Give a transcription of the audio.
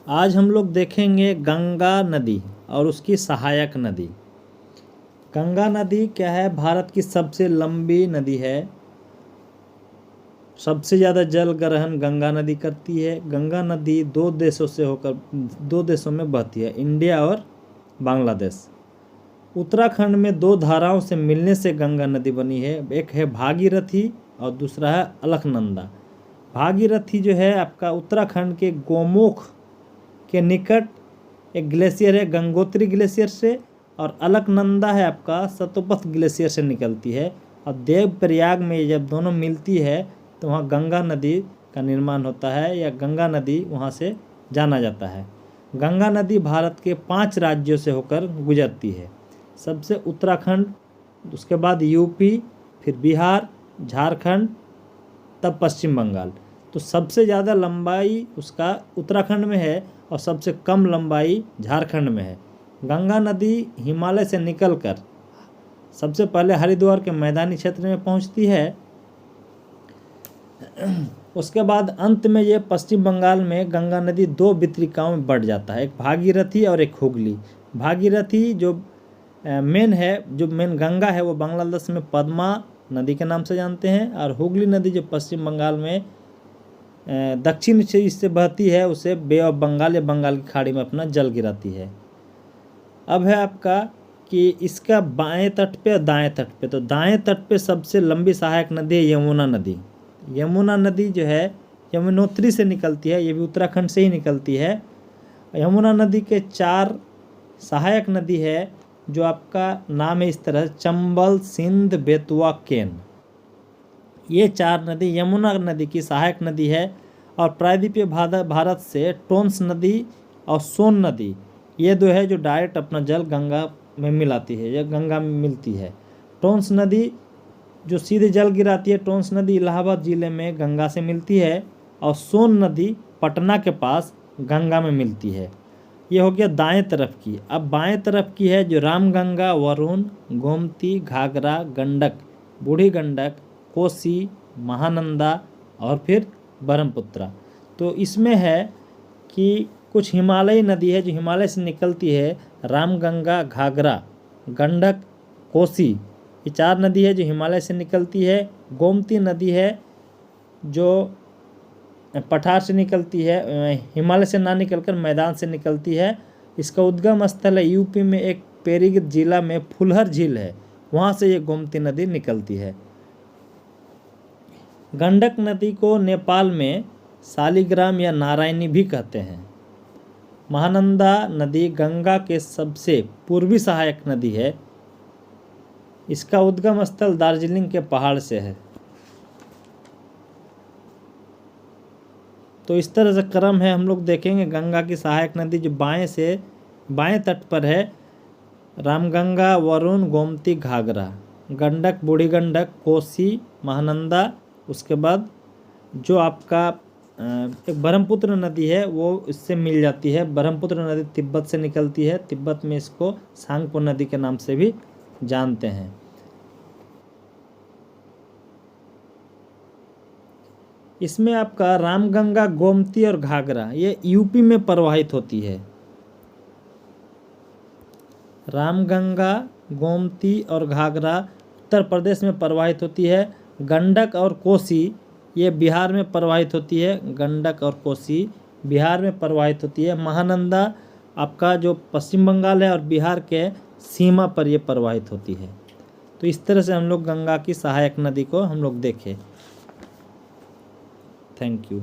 आज हम लोग देखेंगे गंगा नदी और उसकी सहायक नदी। गंगा नदी क्या है? भारत की सबसे लंबी नदी है। सबसे ज़्यादा जल ग्रहण गंगा नदी करती है। गंगा नदी दो देशों में बहती है, इंडिया और बांग्लादेश। उत्तराखंड में दो धाराओं से मिलने से गंगा नदी बनी है। एक है भागीरथी और दूसरा है अलकनंदा। भागीरथी जो है आपका उत्तराखंड के गोमुख के निकट एक ग्लेशियर है, गंगोत्री ग्लेशियर से, और अलकनंदा है आपका सतोपथ ग्लेशियर से निकलती है। और देवप्रयाग में जब दोनों मिलती है तो वहाँ गंगा नदी का निर्माण होता है, या गंगा नदी वहाँ से जाना जाता है। गंगा नदी भारत के 5 राज्यों से होकर गुजरती है। सबसे उत्तराखंड, उसके बाद यूपी, फिर बिहार, झारखंड, तब पश्चिम बंगाल। तो सबसे ज़्यादा लंबाई उसका उत्तराखंड में है और सबसे कम लंबाई झारखंड में है। गंगा नदी हिमालय से निकलकर सबसे पहले हरिद्वार के मैदानी क्षेत्र में पहुंचती है। उसके बाद अंत में ये पश्चिम बंगाल में गंगा नदी 2 वितरिकाओं में बढ़ जाता है, एक भागीरथी और एक हुगली। भागीरथी जो मेन गंगा है वो बांग्लादेश में पद्मा नदी के नाम से जानते हैं, और हुगली नदी जो पश्चिम बंगाल में दक्षिण से इससे बहती है, उसे बे ऑफ बंगाल या बंगाल की खाड़ी में अपना जल गिराती है। अब है आपका कि इसका बाएं तट पे और दाएं तट पे, तो दाएं तट पे सबसे लंबी सहायक नदी है यमुना नदी। यमुना नदी जो है यमुनोत्री से निकलती है, ये भी उत्तराखंड से ही निकलती है। यमुना नदी के 4 सहायक नदी है जो आपका नाम है इस तरह: चंबल, सिंध, बेतवा, केन। ये 4 नदी यमुना नदी की सहायक नदी है। और प्रायद्वीपीय भारत से टोंस नदी और सोन नदी, ये 2 है जो डायरेक्ट अपना जल गंगा में मिलाती है या गंगा में मिलती है। टोंस नदी जो सीधे जल गिराती है, टोंस नदी इलाहाबाद ज़िले में गंगा से मिलती है, और सोन नदी पटना के पास गंगा में मिलती है। ये हो गया दाएं तरफ की। अब बाएं तरफ की है जो रामगंगा, वरुण, गोमती, घाघरा, गंडक, बूढ़ी गंडक, कोसी, महानंदा और फिर ब्रह्मपुत्रा। तो इसमें है कि कुछ हिमालयी नदी है जो हिमालय से निकलती है, रामगंगा, घाघरा, गंडक, कोसी, ये 4 नदी है जो हिमालय से निकलती है। गोमती नदी है जो पठार से निकलती है, हिमालय से ना निकलकर मैदान से निकलती है। इसका उद्गम स्थल है यूपी में एक पेरीगत जिला में फुलहर झील है, वहाँ से ये गोमती नदी निकलती है। गंडक नदी को नेपाल में शालिग्राम या नारायणी भी कहते हैं। महानंदा नदी गंगा के सबसे पूर्वी सहायक नदी है। इसका उद्गम स्थल दार्जिलिंग के पहाड़ से है। तो इस तरह से क्रम है, हम लोग देखेंगे। गंगा की सहायक नदी जो बाएं तट पर है, रामगंगा, वरुण, गोमती, घाघरा, गंडक, बूढ़ी गंडक, कोसी, महानंदा। उसके बाद जो आपका एक ब्रह्मपुत्र नदी है वो इससे मिल जाती है। ब्रह्मपुत्र नदी तिब्बत से निकलती है, तिब्बत में इसको सांगपो नदी के नाम से भी जानते हैं। इसमें आपका रामगंगा, गोमती और घाघरा ये यूपी में प्रवाहित होती है। रामगंगा, गोमती और घाघरा उत्तर प्रदेश में प्रवाहित होती है। गंडक और कोसी ये बिहार में प्रवाहित होती है। गंडक और कोसी बिहार में प्रवाहित होती है। महानंदा आपका जो पश्चिम बंगाल है और बिहार के सीमा पर ये प्रवाहित होती है। तो इस तरह से हम लोग गंगा की सहायक नदी को हम लोग देखें। Thank you.